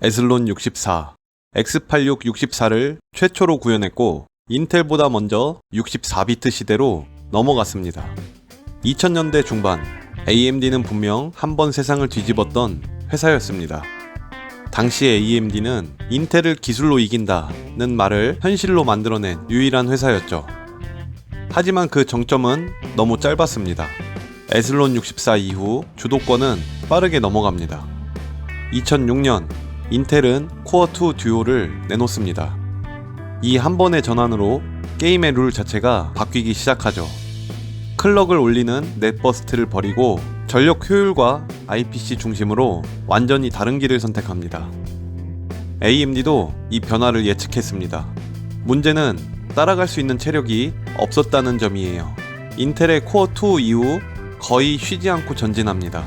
에슬론 64, X86 64를 최초로 구현했고 인텔보다 먼저 64비트 시대로 넘어갔습니다. 2000년대 중반, AMD는 분명 한번 세상을 뒤집었던 회사였습니다. 당시 AMD는 인텔을 기술로 이긴다는 말을 현실로 만들어낸 유일한 회사였죠. 하지만 그 정점은 너무 짧았습니다. 에슬론 64 이후 주도권은 빠르게 넘어갑니다. 2006년 인텔은 코어2 듀오를 내놓습니다. 이 한 번의 전환으로 게임의 룰 자체가 바뀌기 시작하죠. 클럭을 올리는 넷버스트를 버리고 전력 효율과 IPC 중심으로 완전히 다른 길을 선택합니다. AMD도 이 변화를 예측했습니다. 문제는 따라갈 수 있는 체력이 없었다는 점이에요. 인텔의 코어2 이후 거의 쉬지 않고 전진합니다.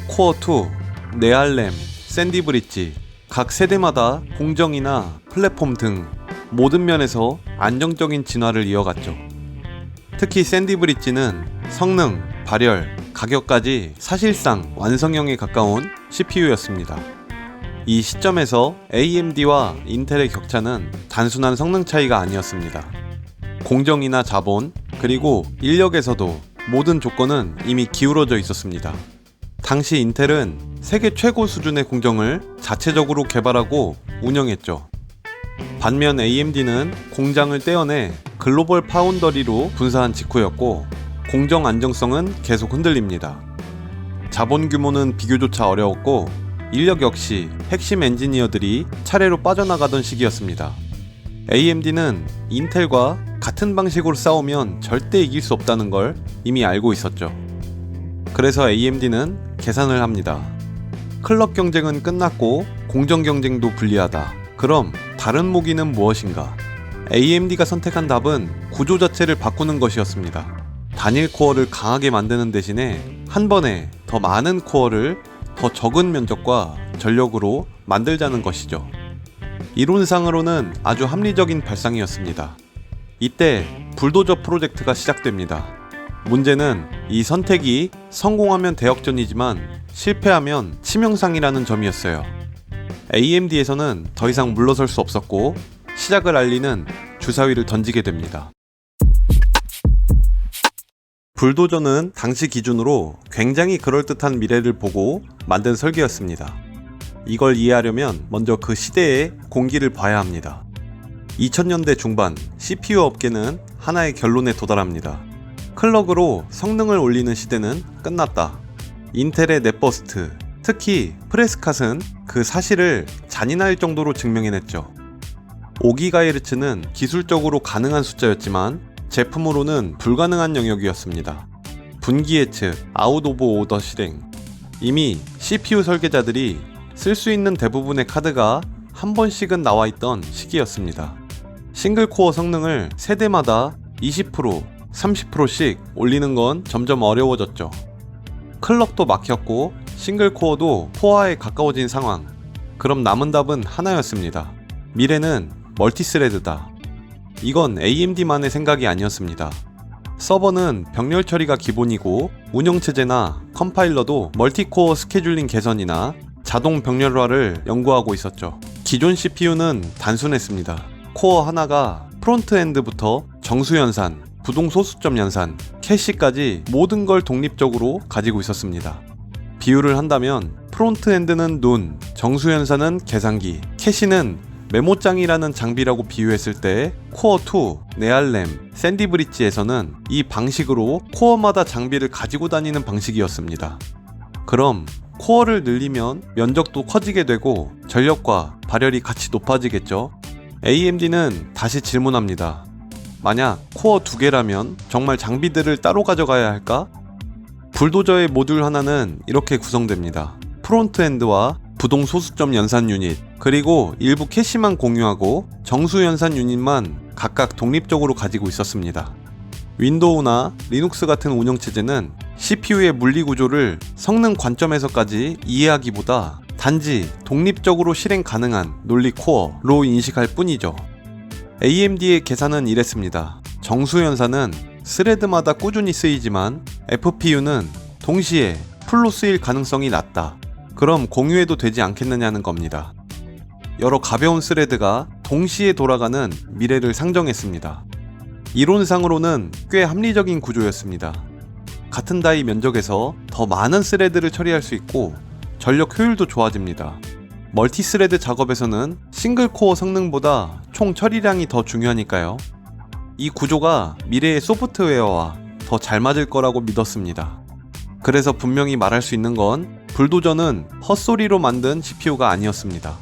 코어2, 네알렘, 샌디 브릿지, 각 세대마다 공정이나 플랫폼 등 모든 면에서 안정적인 진화를 이어갔죠. 특히 샌디 브릿지는 성능, 발열, 가격까지 사실상 완성형에 가까운 CPU였습니다. 이 시점에서 AMD와 인텔의 격차는 단순한 성능 차이가 아니었습니다. 공정이나 자본, 그리고 인력에서도 모든 조건은 이미 기울어져 있었습니다. 당시 인텔은 세계 최고 수준의 공정을 자체적으로 개발하고 운영했죠. 반면 AMD는 공장을 떼어내 글로벌 파운더리로 분사한 직후였고 공정 안정성은 계속 흔들립니다. 자본 규모는 비교조차 어려웠고 인력 역시 핵심 엔지니어들이 차례로 빠져나가던 시기였습니다. AMD는 인텔과 같은 방식으로 싸우면 절대 이길 수 없다는 걸 이미 알고 있었죠. 그래서 AMD는 계산을 합니다. 클럭 경쟁은 끝났고 공정 경쟁도 불리하다. 그럼 다른 무기는 무엇인가? AMD가 선택한 답은 구조 자체를 바꾸는 것이었습니다. 단일 코어를 강하게 만드는 대신에 한 번에 더 많은 코어를 더 적은 면적과 전력으로 만들자는 것이죠. 이론상으로는 아주 합리적인 발상이었습니다. 이때 불도저 프로젝트가 시작됩니다. 문제는 이 선택이 성공하면 대역전이지만 실패하면 치명상이라는 점이었어요. AMD에서는 더 이상 물러설 수 없었고 시작을 알리는 주사위를 던지게 됩니다. 불도저는 당시 기준으로 굉장히 그럴듯한 미래를 보고 만든 설계였습니다. 이걸 이해하려면 먼저 그 시대의 공기를 봐야 합니다. 2000년대 중반 CPU 업계는 하나의 결론에 도달합니다. 클럭으로 성능을 올리는 시대는 끝났다. 인텔의 넷버스트, 특히 프레스캇은 그 사실을 잔인할 정도로 증명해냈죠. 5GHz는 기술적으로 가능한 숫자였지만 제품으로는 불가능한 영역이었습니다. 분기 예측, 아웃 오브 오더 실행. 이미 CPU 설계자들이 쓸 수 있는 대부분의 카드가 한 번씩은 나와있던 시기였습니다. 싱글코어 성능을 세대마다 20%, 30%씩 올리는 건 점점 어려워졌죠. 클럭도 막혔고 싱글코어도 포화에 가까워진 상황. 그럼 남은 답은 하나였습니다. 미래는 멀티스레드다. 이건 AMD만의 생각이 아니었습니다. 서버는 병렬 처리가 기본이고 운영체제나 컴파일러도 멀티코어 스케줄링 개선이나 자동 병렬화를 연구하고 있었죠. 기존 CPU는 단순했습니다. 코어 하나가 프론트엔드부터 정수 연산, 부동 소수점 연산, 캐시까지 모든 걸 독립적으로 가지고 있었습니다. 비유를 한다면 프론트엔드는 눈, 정수 연산은 계산기, 캐시는 메모장이라는 장비라고 비유했을 때 코어2, 네알렘, 샌디 브릿지에서는 이 방식으로 코어마다 장비를 가지고 다니는 방식이었습니다. 그럼 코어를 늘리면 면적도 커지게 되고 전력과 발열이 같이 높아지겠죠? AMD는 다시 질문합니다. 만약 코어 2개라면 정말 장비들을 따로 가져가야 할까? 불도저의 모듈 하나는 이렇게 구성됩니다. 프론트엔드와 부동 소수점 연산 유닛, 그리고 일부 캐시만 공유하고 정수 연산 유닛만 각각 독립적으로 가지고 있었습니다. 윈도우나 리눅스 같은 운영체제는 CPU의 물리 구조를 성능 관점에서까지 이해하기보다 단지 독립적으로 실행 가능한 논리 코어로 인식할 뿐이죠. AMD의 계산은 이랬습니다. 정수 연산은 스레드마다 꾸준히 쓰이지만 FPU는 동시에 풀로 쓰일 가능성이 낮다. 그럼 공유해도 되지 않겠느냐는 겁니다. 여러 가벼운 스레드가 동시에 돌아가는 미래를 상정했습니다. 이론상으로는 꽤 합리적인 구조였습니다. 같은 다이 면적에서 더 많은 스레드를 처리할 수 있고 전력 효율도 좋아집니다. 멀티스레드 작업에서는 싱글코어 성능보다 총 처리량이 더 중요하니까요. 이 구조가 미래의 소프트웨어와 더 잘 맞을 거라고 믿었습니다. 그래서 분명히 말할 수 있는 건 불도저는 헛소리로 만든 CPU가 아니었습니다.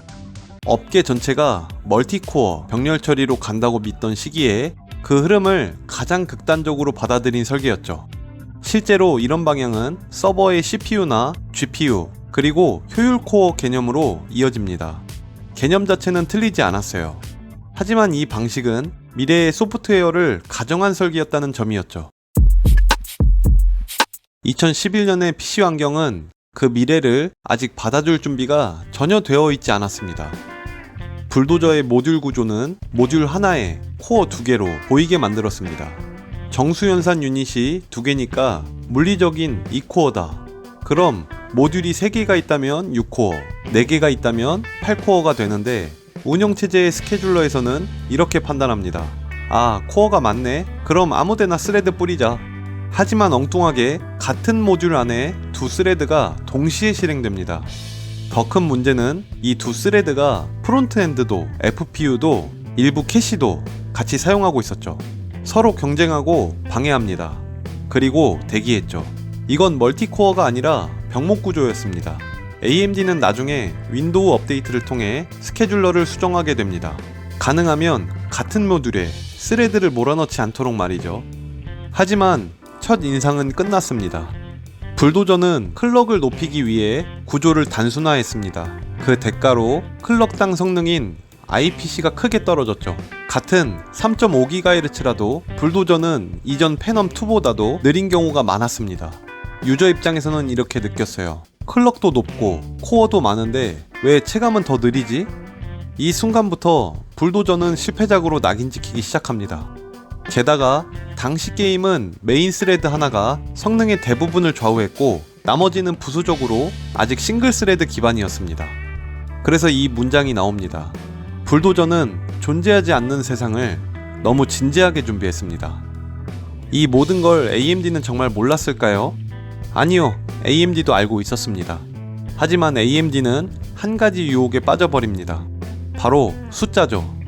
업계 전체가 멀티코어 병렬 처리로 간다고 믿던 시기에 그 흐름을 가장 극단적으로 받아들인 설계였죠. 실제로 이런 방향은 서버의 CPU나 GPU 그리고 효율 코어 개념으로 이어집니다. 개념 자체는 틀리지 않았어요. 하지만 이 방식은 미래의 소프트웨어를 가정한 설계였다는 점이었죠. 2011년의 PC 환경은 그 미래를 아직 받아줄 준비가 전혀 되어 있지 않았습니다. 불도저의 모듈 구조는 모듈 하나에 코어 2개로 보이게 만들었습니다. 정수연산 유닛이 2개니까 물리적인 2코어다. 그럼 모듈이 3개가 있다면 6코어, 4개가 있다면 8코어가 되는데 운영체제의 스케줄러에서는 이렇게 판단합니다. 아, 코어가 많네? 그럼 아무데나 스레드 뿌리자. 하지만 엉뚱하게 같은 모듈 안에 두 스레드가 동시에 실행됩니다. 더 큰 문제는 이 두 스레드가 프론트엔드도 FPU도 일부 캐시도 같이 사용하고 있었죠. 서로 경쟁하고 방해합니다. 그리고 대기했죠. 이건 멀티코어가 아니라 병목 구조였습니다. AMD는 나중에 윈도우 업데이트를 통해 스케줄러를 수정하게 됩니다. 가능하면 같은 모듈에 스레드를 몰아넣지 않도록 말이죠. 하지만 첫 인상은 끝났습니다. 불도저는 클럭을 높이기 위해 구조를 단순화했습니다. 그 대가로 클럭당 성능인 IPC가 크게 떨어졌죠. 같은 3.5GHz라도 불도저는 이전 페넘2보다도 느린 경우가 많았습니다. 유저 입장에서는 이렇게 느꼈어요. 클럭도 높고 코어도 많은데 왜 체감은 더 느리지? 이 순간부터 불도저는 실패작으로 낙인 찍히기 시작합니다. 게다가 당시 게임은 메인 스레드 하나가 성능의 대부분을 좌우했고 나머지는 부수적으로 아직 싱글 스레드 기반이었습니다. 그래서 이 문장이 나옵니다. 불도저는 존재하지 않는 세상을 너무 진지하게 준비했습니다. 이 모든 걸 AMD는 정말 몰랐을까요? 아니요, AMD도 알고 있었습니다. 하지만 AMD는 한 가지 유혹에 빠져버립니다. 바로 숫자죠.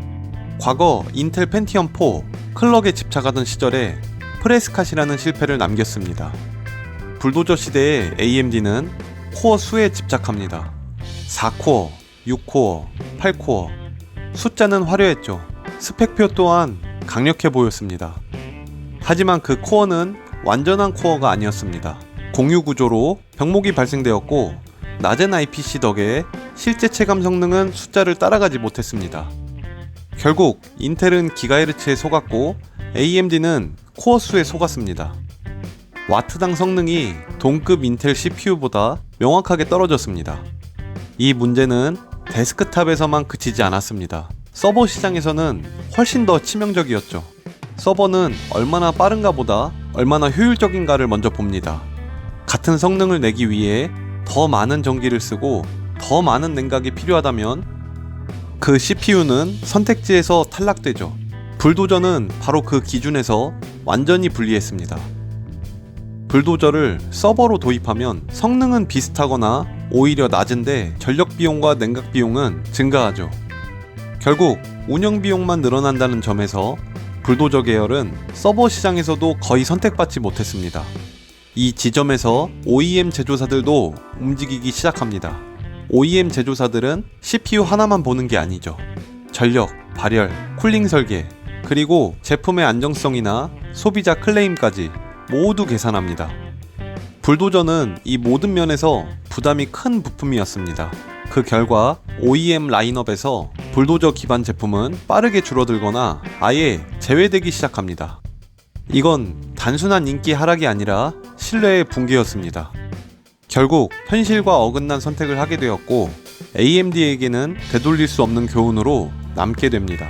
과거 인텔 펜티엄 4 클럭에 집착하던 시절에 프레스캇이라는 실패를 남겼습니다. 불도저 시대의 AMD는 코어 수에 집착합니다. 4코어, 6코어, 8코어. 숫자는 화려했죠. 스펙표 또한 강력해 보였습니다. 하지만 그 코어는 완전한 코어가 아니었습니다. 공유 구조로 병목이 발생되었고 낮은 IPC 덕에 실제 체감 성능은 숫자를 따라가지 못했습니다. 결국 인텔은 기가헤르츠에 속았고 AMD는 코어 수에 속았습니다. 와트당 성능이 동급 인텔 CPU보다 명확하게 떨어졌습니다. 이 문제는 데스크탑에서만 그치지 않았습니다. 서버 시장에서는 훨씬 더 치명적이었죠. 서버는 얼마나 빠른가 보다 얼마나 효율적인가를 먼저 봅니다. 같은 성능을 내기 위해 더 많은 전기를 쓰고 더 많은 냉각이 필요하다면 그 CPU는 선택지에서 탈락되죠. 불도저는 바로 그 기준에서 완전히 분리했습니다. 불도저를 서버로 도입하면 성능은 비슷하거나 오히려 낮은데 전력 비용과 냉각 비용은 증가하죠. 결국 운영 비용만 늘어난다는 점에서 불도저 계열은 서버 시장에서도 거의 선택받지 못했습니다. 이 지점에서 OEM 제조사들도 움직이기 시작합니다. OEM 제조사들은 CPU 하나만 보는 게 아니죠. 전력, 발열, 쿨링 설계, 그리고 제품의 안정성이나 소비자 클레임까지 모두 계산합니다. 불도저는 이 모든 면에서 부담이 큰 부품이었습니다. 그 결과 OEM 라인업에서 불도저 기반 제품은 빠르게 줄어들거나 아예 제외되기 시작합니다. 이건 단순한 인기 하락이 아니라 신뢰의 붕괴였습니다. 결국 현실과 어긋난 선택을 하게 되었고 AMD에게는 되돌릴 수 없는 교훈으로 남게 됩니다.